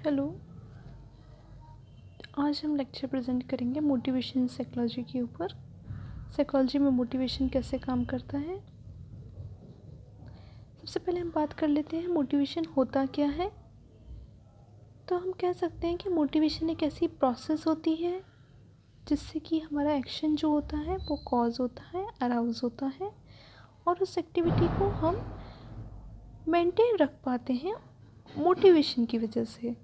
Hello. आज हम lecture present करेंगे मोटिवेशन साइकोलॉजी के ऊपर। साइकोलॉजी में मोटिवेशन कैसे काम करता है। सबसे पहले हम बात कर लेते हैं मोटिवेशन होता क्या है। तो हम कह सकते हैं कि मोटिवेशन एक ऐसी प्रोसेस होती है जिससे कि हमारा एक्शन जो होता है वो कॉज होता है, अराउज होता है, और उस एक्टिविटी को हम मेंटेन रख पाते हैं मोटिवेशन की वजह से।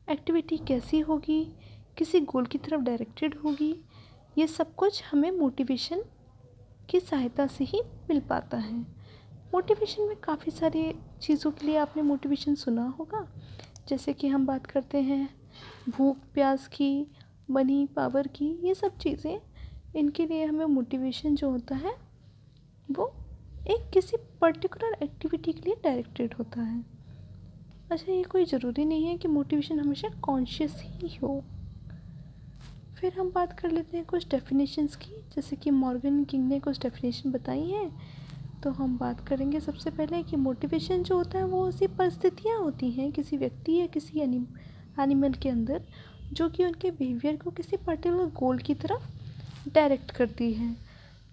एक्टिविटी कैसी होगी, किसी गोल की तरफ डायरेक्टेड होगी, ये सब कुछ हमें मोटिवेशन की सहायता से ही मिल पाता है। मोटिवेशन में काफ़ी सारी चीज़ों के लिए आपने मोटिवेशन सुना होगा, जैसे कि हम बात करते हैं भूख प्यास की, मनी पावर की, ये सब चीज़ें, इनके लिए हमें मोटिवेशन जो होता है वो एक किसी पर्टिकुलर एक्टिविटी के लिए डायरेक्टेड होता है। अच्छा, ये कोई ज़रूरी नहीं है कि मोटिवेशन हमेशा कॉन्शियस ही हो। फिर हम बात कर लेते हैं कुछ डेफिनेशंस की, जैसे कि मॉर्गन किंग ने कुछ डेफिनेशन बताई हैं। तो हम बात करेंगे सबसे पहले कि मोटिवेशन जो होता है वो ऐसी परिस्थितियाँ होती हैं किसी व्यक्ति या किसी एनिमल के अंदर जो कि उनके बिहेवियर को किसी पर्टिकुलर गोल की तरफ डायरेक्ट करती है।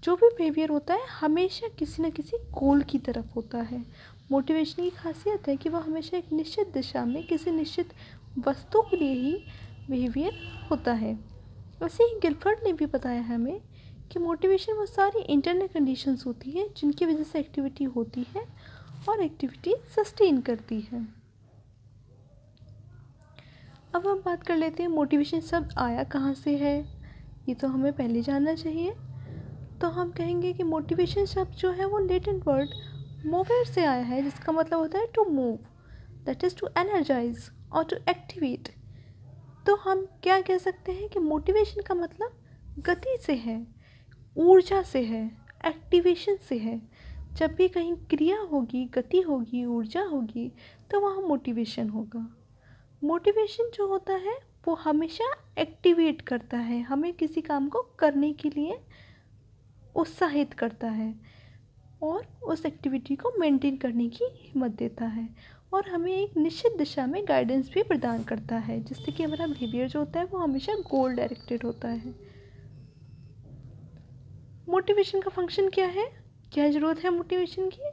जो भी बिहेवियर होता है हमेशा किसी न किसी गोल की तरफ होता है। मोटिवेशन की खासियत है कि वह हमेशा एक निश्चित दिशा में किसी निश्चित वस्तु के लिए ही बिहेवियर होता है। वैसे ही गिलफर्ड ने भी बताया हमें कि मोटिवेशन वो सारी इंटरनल कंडीशंस होती हैं जिनकी वजह से एक्टिविटी होती है और एक्टिविटी सस्टेन करती है। अब हम बात कर लेते हैं मोटिवेशन शब्द आया कहाँ से है। ये तो हमें पहले जानना चाहिए। तो हम कहेंगे कि मोटिवेशन शब्द जो है वो लैटिन वर्ड मोवेर से आया है, जिसका मतलब होता है to move, that is to energize और टू एक्टिवेट। तो हम क्या कह सकते हैं कि मोटिवेशन का मतलब गति से है, ऊर्जा से है, एक्टिवेशन से है। जब भी कहीं क्रिया होगी, गति होगी, ऊर्जा होगी, तो वहाँ मोटिवेशन होगा। मोटिवेशन जो होता है वो हमेशा एक्टिवेट करता है, हमें किसी काम को करने के लिए उत्साहित करता है और उस एक्टिविटी को मेंटेन करने की हिम्मत देता है, और हमें एक निश्चित दिशा में गाइडेंस भी प्रदान करता है, जिससे कि हमारा बिहेवियर जो होता है वो हमेशा गोल डायरेक्टेड होता है। मोटिवेशन का फंक्शन क्या है, क्या ज़रूरत है मोटिवेशन की?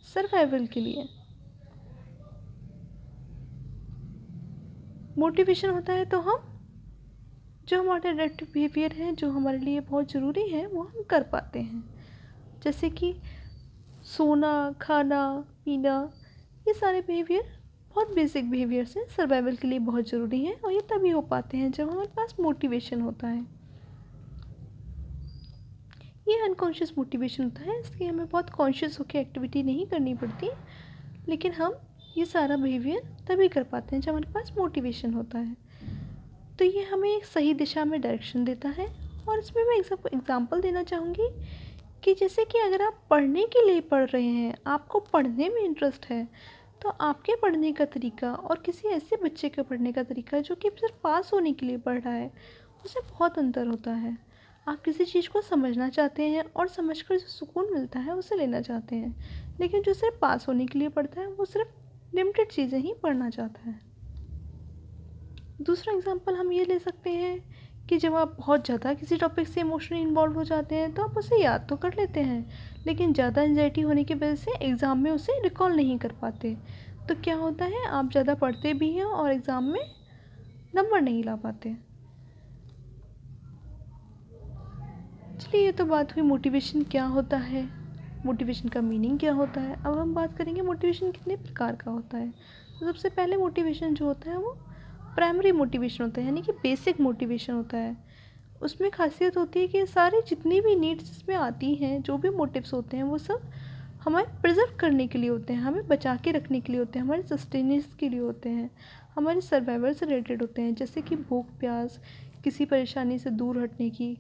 सर्वाइवल के लिए। मोटिवेशन होता है तो हम जो हमारे एडेप्टिव बिहेवियर हैं जो हमारे लिए बहुत ज़रूरी है वो हम कर पाते हैं, जैसे कि सोना, खाना, पीना, ये सारे बिहेवियर बहुत बेसिक बिहेवियर्स हैं, सर्वाइवल के लिए बहुत ज़रूरी हैं, और ये तभी हो पाते हैं जब हमारे पास मोटिवेशन होता है। ये अनकॉन्शियस मोटिवेशन होता है, इसलिए हमें बहुत कॉन्शियस होकर एक्टिविटी नहीं करनी पड़ती, लेकिन हम ये सारा बिहेवियर तभी कर पाते हैं जब हमारे पास मोटिवेशन होता है। तो ये हमें एक सही दिशा में डायरेक्शन देता है। और इसमें मैं एग्जांपल देना चाहूँगी कि जैसे कि अगर आप पढ़ने के लिए पढ़ रहे हैं, आपको पढ़ने में इंटरेस्ट है, तो आपके पढ़ने का तरीका और किसी ऐसे बच्चे का पढ़ने का तरीका जो कि सिर्फ पास होने के लिए पढ़ रहा है, उससे बहुत अंतर होता है। आप किसी चीज़ को समझना चाहते हैं और समझकर जो सुकून मिलता है उसे लेना चाहते हैं, लेकिन जो सिर्फ पास होने के लिए पढ़ता है वो सिर्फ लिमिटेड चीज़ें ही पढ़ना चाहता है। दूसरा एग्जांपल हम ये ले सकते हैं कि जब आप बहुत ज़्यादा किसी टॉपिक से इमोशनली इन्वॉल्व हो जाते हैं तो आप उसे याद तो कर लेते हैं, लेकिन ज़्यादा एंजाइटी होने की वजह से एग्ज़ाम में उसे रिकॉल नहीं कर पाते। तो क्या होता है, आप ज़्यादा पढ़ते भी हैं और एग्ज़ाम में नंबर नहीं ला पाते। चलिए, ये तो बात हुई मोटिवेशन क्या होता है, मोटिवेशन का मीनिंग क्या होता है। अब हम बात करेंगे मोटिवेशन कितने प्रकार का होता है। तो सबसे पहले मोटिवेशन जो होता है वो प्राइमरी मोटिवेशन होता है, यानी कि बेसिक मोटिवेशन होता है। उसमें खासियत होती है कि सारी जितनी भी नीड्स इसमें आती हैं, जो भी मोटिव्स होते हैं वो सब हमें प्रिजर्व करने के लिए होते हैं, हमें बचा के रखने के लिए होते हैं, हमारे सस्टेनेंस के लिए होते हैं, हमारे सर्वाइवल से रिलेटेड होते हैं, जैसे कि भूख प्यास, किसी परेशानी से दूर हटने की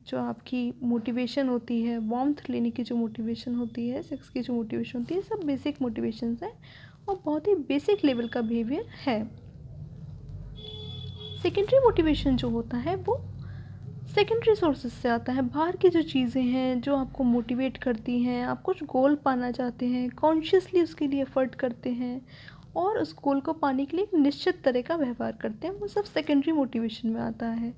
जो आपकी मोटिवेशन होती है, वार्मथ लेने की जो मोटिवेशन होती है, सेक्स की जो मोटिवेशन होती है, सब बेसिक मोटिवेशंस हैं और बहुत ही बेसिक लेवल का बिहेवियर है। सेकेंडरी मोटिवेशन जो होता है वो सेकेंडरी सोर्सेज से आता है, बाहर की जो चीज़ें हैं जो आपको मोटिवेट करती हैं, आप कुछ गोल पाना चाहते हैं, कॉन्शियसली उसके लिए एफर्ट करते हैं और उस गोल को पाने के लिए एक निश्चित तरह का व्यवहार करते हैं, वो सब सेकेंडरी मोटिवेशन में आता है।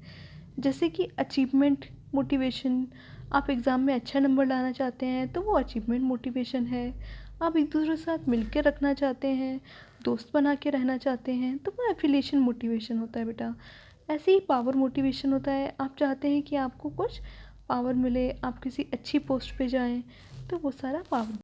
जैसे कि अचीवमेंट मोटिवेशन, आप एग्ज़ाम में अच्छा नंबर लाना चाहते हैं तो वो अचीवमेंट मोटिवेशन है। आप एक दूसरे के साथ मिल के रखना चाहते हैं, दोस्त बना के रहना चाहते हैं तो वो एफिलिएशन मोटिवेशन होता है बेटा। ऐसे ही पावर मोटिवेशन होता है, आप चाहते हैं कि आपको कुछ पावर मिले, आप किसी अच्छी पोस्ट पे जाएं, तो वो सारा पावर